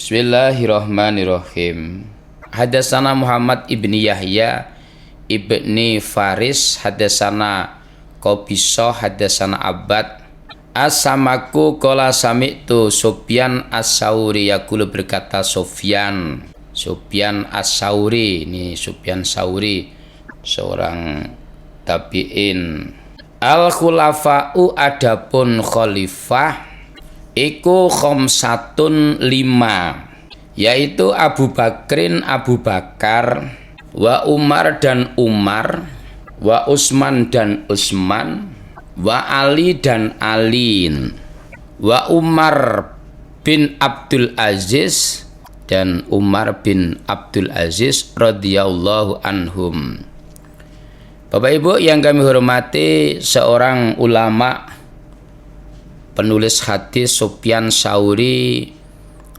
Bismillahirrahmanirrahim. Hadatsana Muhammad ibni Yahya ibni Faris, hadatsana Qabisah, hadatsana Abbad As-Samaku qala sami'tu Sufyan As-Sauri yaqulu, berkata Sufyan As-Sauri, ini Sufyan Sauri seorang tabi'in. Al-khulafa'u, adapun khalifah iku khamsatun, 5, yaitu Abu Bakrin, Abu Bakar, wa Umar dan Umar, wa Utsman dan Utsman, wa Ali dan Ali, wa Umar bin Abdul Aziz dan Umar bin Abdul Aziz radhiyallahu anhum. Bapak Ibu yang kami hormati, seorang ulama penulis hadis Sufyan Sauri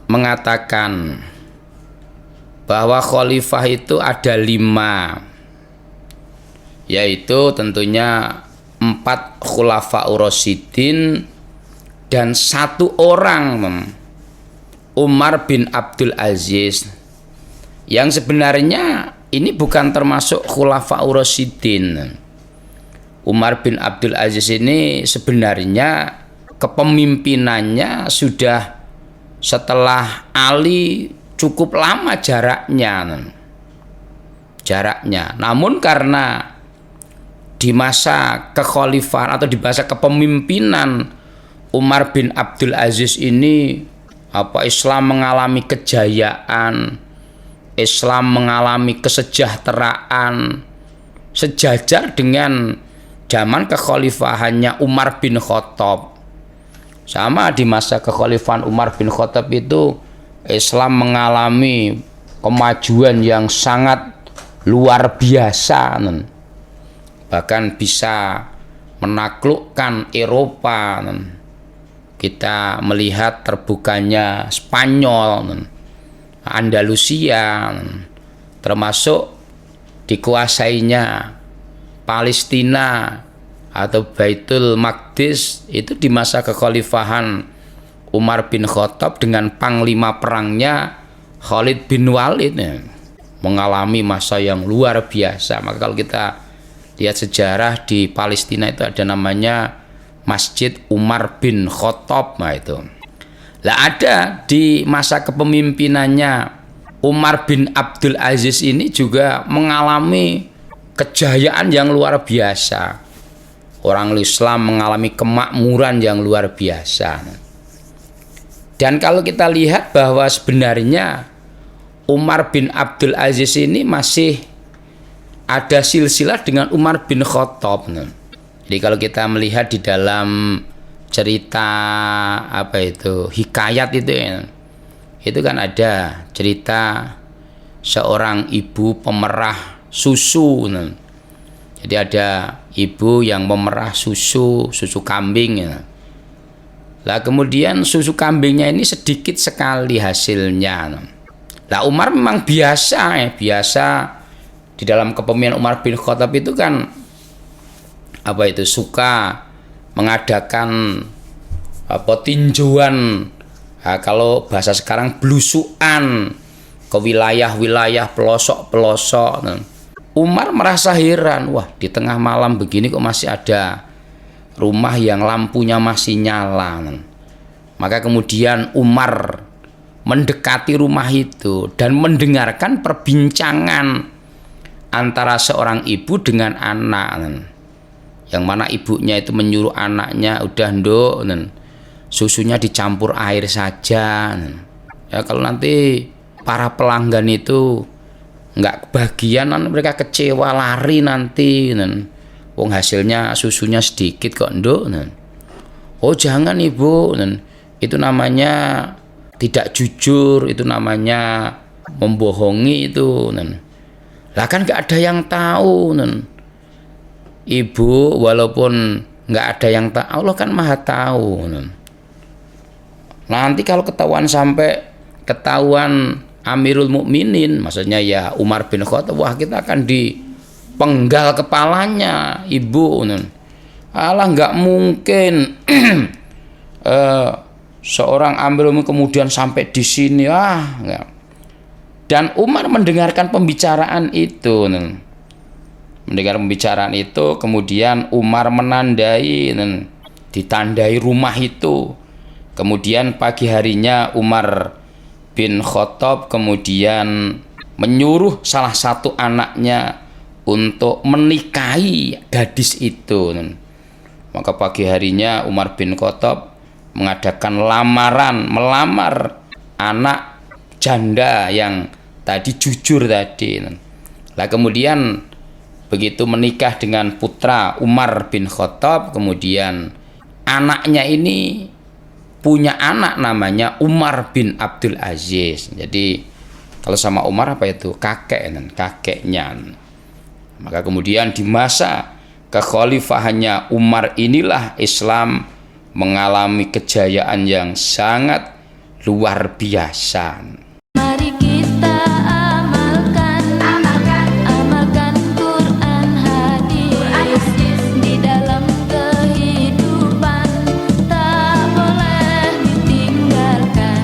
mengatakan bahwa khalifah itu ada 5, yaitu tentunya 4 khulafaur rasyidin dan 1 orang Umar bin Abdul Aziz, yang sebenarnya ini bukan termasuk khulafaur rasyidin. Umar bin Abdul Aziz ini sebenarnya kepemimpinannya sudah setelah Ali cukup lama jaraknya. Namun karena di masa kekhalifahan atau di masa kepemimpinan Umar bin Abdul Aziz ini, Islam mengalami kejayaan, Islam mengalami kesejahteraan sejajar dengan zaman kekhalifahannya Umar bin Khattab. Sama di masa kekhalifahan Umar bin Khattab itu Islam mengalami kemajuan yang sangat luar biasa, bahkan bisa menaklukkan Eropa. Kita melihat terbukanya Spanyol, Andalusia, termasuk dikuasainya Palestina atau Baitul Maqdis itu di masa kekhalifahan Umar bin Khattab dengan panglima perangnya Khalid bin Walid, mengalami masa yang luar biasa. Maka kalau kita lihat sejarah di Palestina itu ada namanya Masjid Umar bin Khattab. Itu ada di masa kepemimpinannya Umar bin Abdul Aziz ini juga mengalami kejayaan yang luar biasa. Orang Islam mengalami kemakmuran yang luar biasa. Dan kalau kita lihat bahwa sebenarnya Umar bin Abdul Aziz ini masih ada silsilah dengan Umar bin Khattab. Jadi kalau kita melihat di dalam cerita hikayat itu kan ada cerita seorang ibu pemerah susu. Jadi ada ibu yang memerah susu kambing. Lah kemudian susu kambingnya ini sedikit sekali hasilnya. Lah Umar memang biasa di dalam kepemimpinan Umar bin Khattab itu kan suka mengadakan tinjauan, kalau bahasa sekarang belusuan ke wilayah-wilayah pelosok-pelosok. Umar merasa heran, wah di tengah malam begini kok masih ada rumah yang lampunya masih nyala. Maka kemudian Umar mendekati rumah itu dan mendengarkan perbincangan antara seorang ibu dengan anak, yang mana ibunya itu menyuruh anaknya, udah nduk, susunya dicampur air saja. Ya kalau nanti para pelanggan itu nggak kebagian, mereka kecewa lari nanti. Wong hasilnya susunya sedikit kok nduk. Oh jangan ibu, itu namanya tidak jujur, itu namanya membohongi itu. Lah kan nggak ada yang tahu. Ibu walaupun nggak ada yang tahu, Allah kan maha tahu. Nanti kalau ketahuan Amirul Mukminin, maksudnya ya Umar bin Khattab, wah kita akan dipenggal kepalanya ibu. Alah nggak mungkin seorang Amirul Mukminin kemudian sampai di sini ya. Dan Umar mendengarkan pembicaraan itu. Mendengar pembicaraan itu, kemudian Umar menandai, ditandai rumah itu. Kemudian pagi harinya Umar bin Khattab kemudian menyuruh salah satu anaknya untuk menikahi gadis itu. Maka pagi harinya Umar bin Khattab mengadakan melamar anak janda yang tadi jujur tadi. Lah kemudian begitu menikah dengan putra Umar bin Khattab, kemudian anaknya ini punya anak namanya Umar bin Abdul Aziz. Jadi kalau sama Umar apa itu? Kakeknya. Maka kemudian di masa kekhalifahannya Umar inilah Islam mengalami kejayaan yang sangat luar biasa.